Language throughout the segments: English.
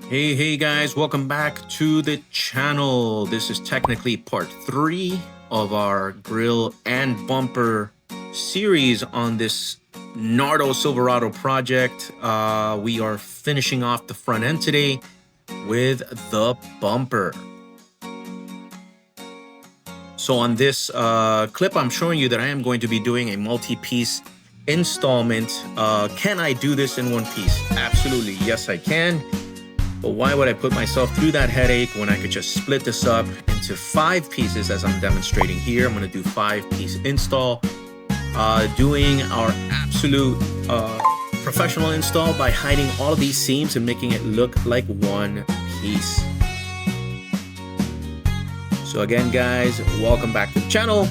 Hey guys, welcome back to the channel. This is technically part 3 of our grill and bumper series on this Nardo Silverado project. We are finishing off the front end today with the bumper. So on this clip, I'm showing you that I am going to be doing a multi-piece installment. Can I do this in one piece? Absolutely, yes I can. But why would I put myself through that headache when I could just split this up into 5 pieces as I'm demonstrating here? I'm going to do 5-piece install, doing our absolute professional install by hiding all of these seams and making it look like one piece. So again, guys, welcome back to the channel.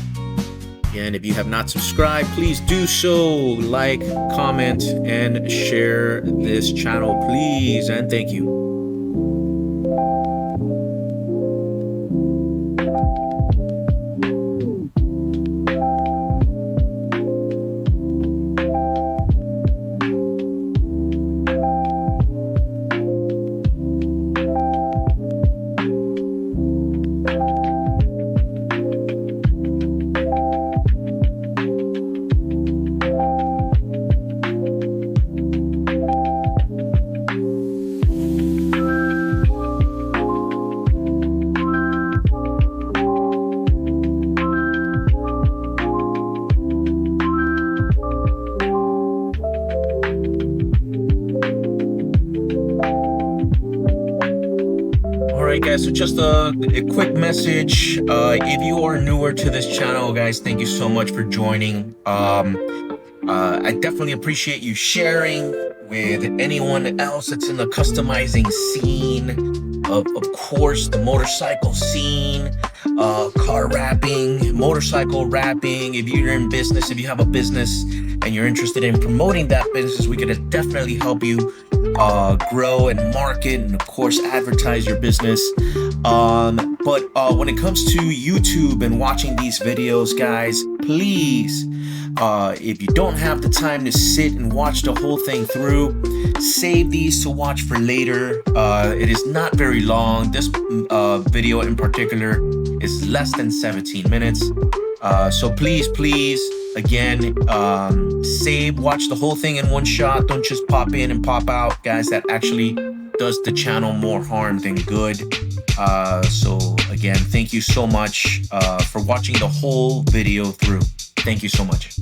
And if you have not subscribed, please do so. Like, comment, and share this channel, please. And thank you. Guys, so just a quick message. If you are newer to this channel, guys, thank you so much for joining. I definitely appreciate you sharing with anyone else that's in the customizing scene. Of course, the motorcycle scene, car wrapping, motorcycle wrapping. If you're in business, if you have a business and you're interested in promoting that business, we could definitely help you grow and market and of course advertise your business. But when it comes to YouTube and watching these videos, guys, please, if you don't have the time to sit and watch the whole thing through, save these to watch for later. It is not very long. This video in particular is less than 17 minutes. So please, again, save, watch the whole thing in one shot. Don't just pop in and pop out, guys. That actually does the channel more harm than good. So again, thank you so much for watching the whole video through. Thank you so much.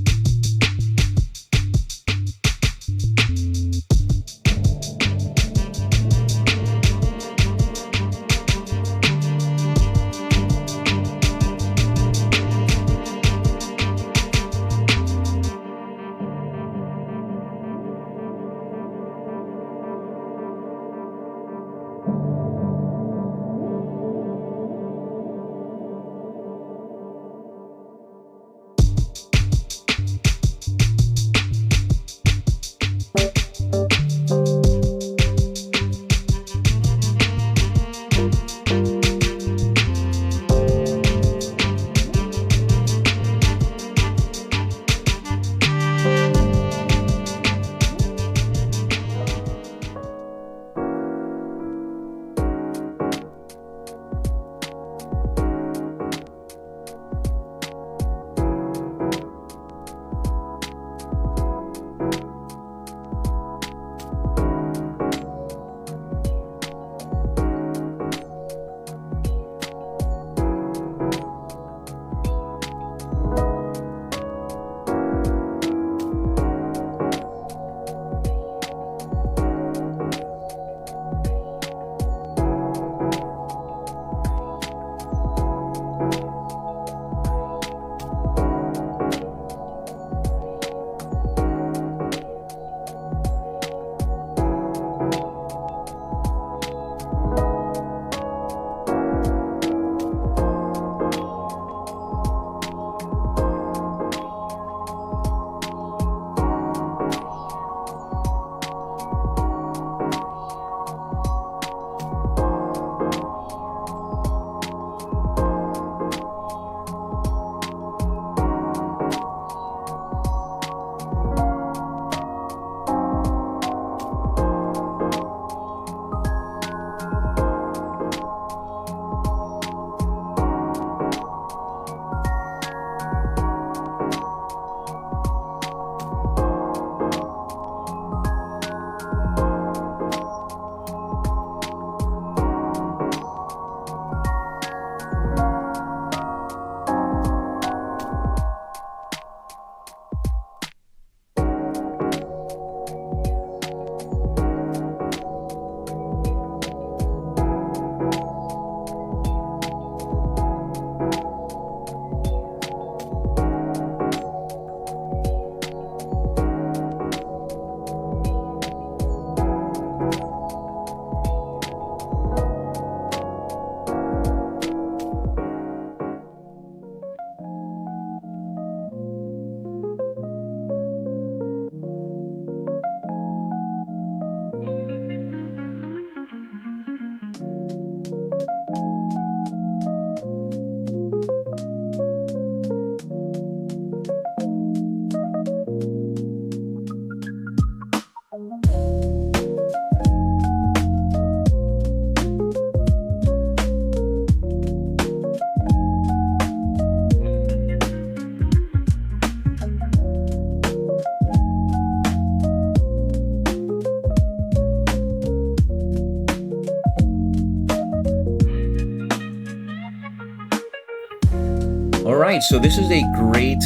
right, so this is a great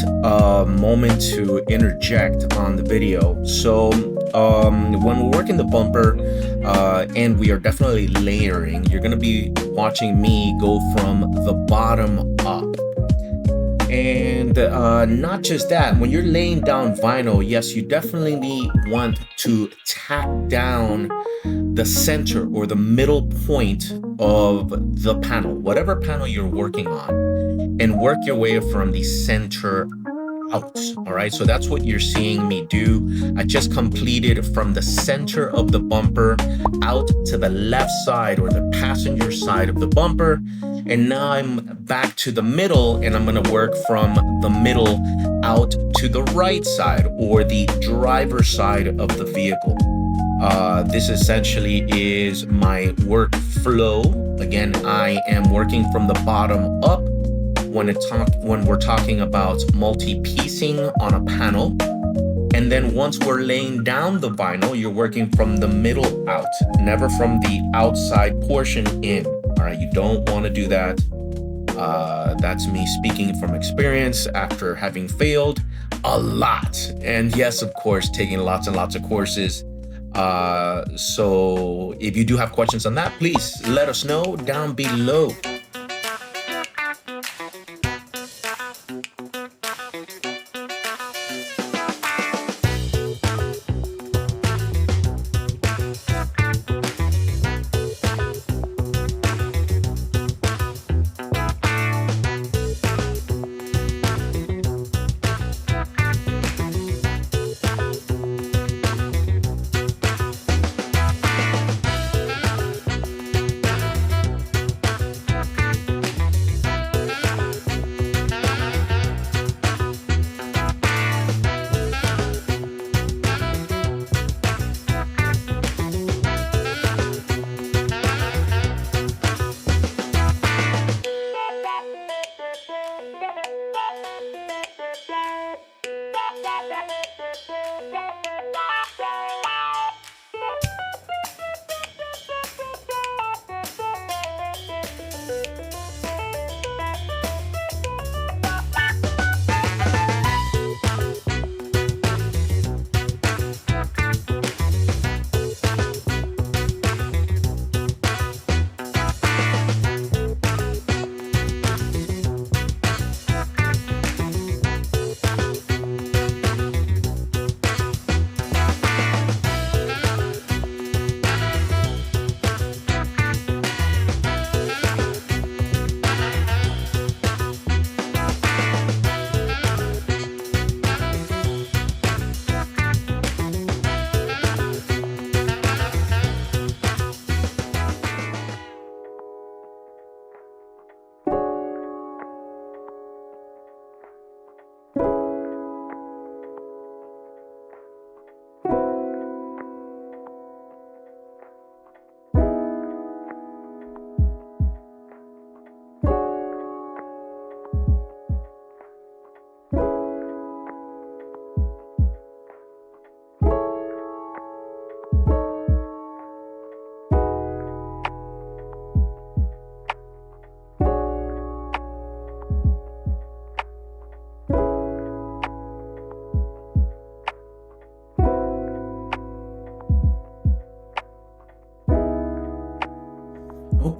moment to interject on the video. So when we're working the bumper, and we are definitely layering, you're going to be watching me go from the bottom up. And not just that, when you're laying down vinyl, yes, you definitely want to tack down the center or the middle point of the panel, whatever panel you're working on, and work your way from the center out. All right, so that's what you're seeing me do. I just completed from the center of the bumper out to the left side or the passenger side of the bumper, and now I'm back to the middle, and I'm going to work from the middle out to the right side or the driver's side of the vehicle. This essentially is my workflow. Again, I am working from the bottom up when we're talking about multi-piecing on a panel. And then once we're laying down the vinyl, you're working from the middle out, never from the outside portion in. All right, you don't want to do that. That's me speaking from experience after having failed a lot. And yes, of course, taking lots and lots of courses. So if you do have questions on that, please let us know down below.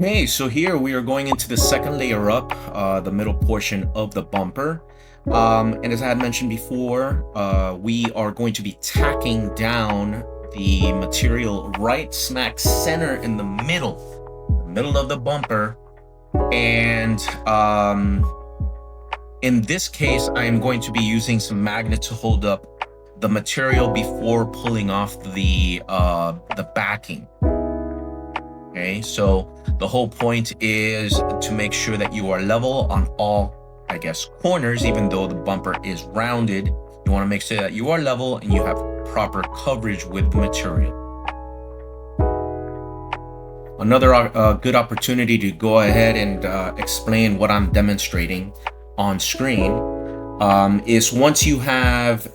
Okay, so here we are going into the second layer up, the middle portion of the bumper. And as I had mentioned before, we are going to be tacking down the material right smack center in the middle of the bumper. And in this case, I am going to be using some magnet to hold up the material before pulling off the backing. Okay, so the whole point is to make sure that you are level on all, I guess, corners. Even though the bumper is rounded, you want to make sure that you are level and you have proper coverage with the material. Another good opportunity to go ahead and explain what I'm demonstrating on screen is once you have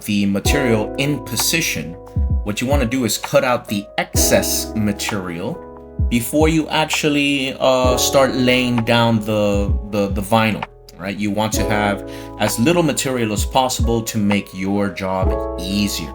the material in position, what you want to do is cut out the excess material before you actually start laying down the vinyl. right? You want to have as little material as possible to make your job easier.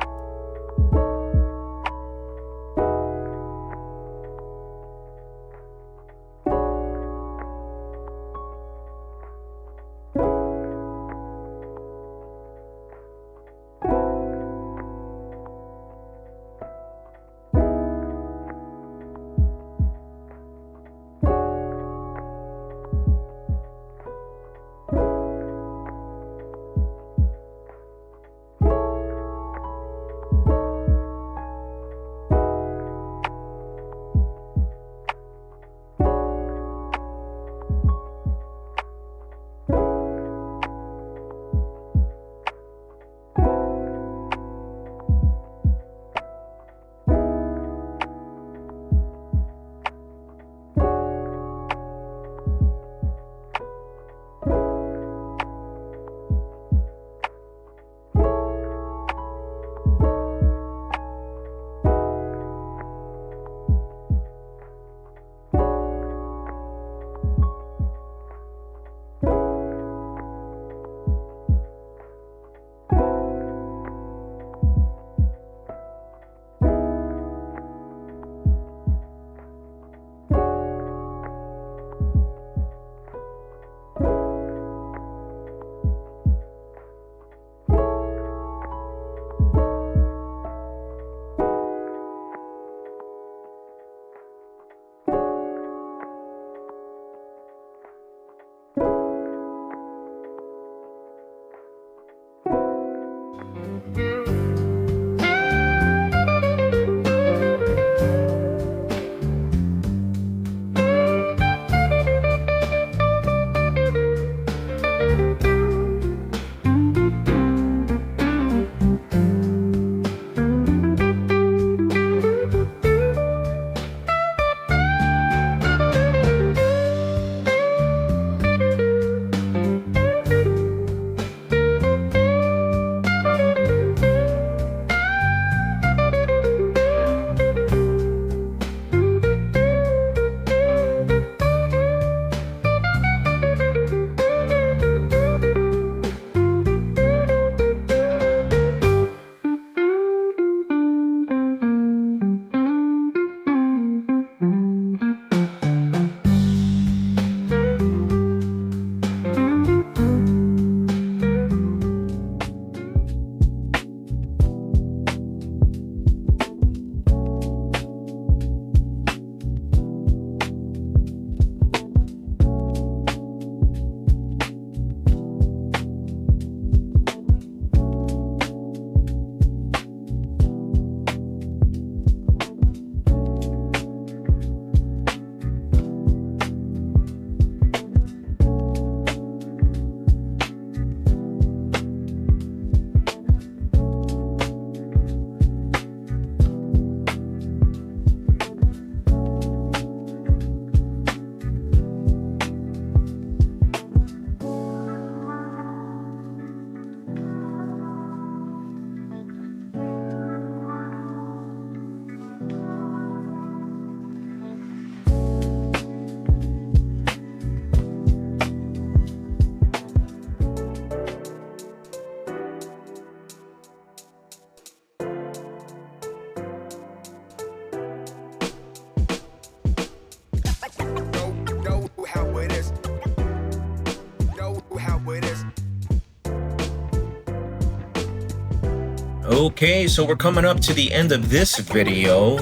Okay, so we're coming up to the end of this video.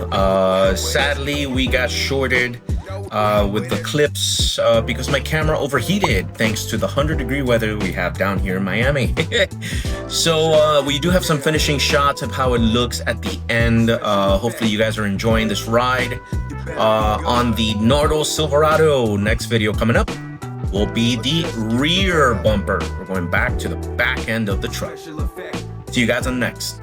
Sadly, we got shorted with the clips because my camera overheated thanks to the 100-degree weather we have down here in Miami. So we do have some finishing shots of how it looks at the end. Hopefully you guys are enjoying this ride on the Nardo Silverado. Next video coming up will be the rear bumper. We're going back to the back end of the truck. See you guys on the next.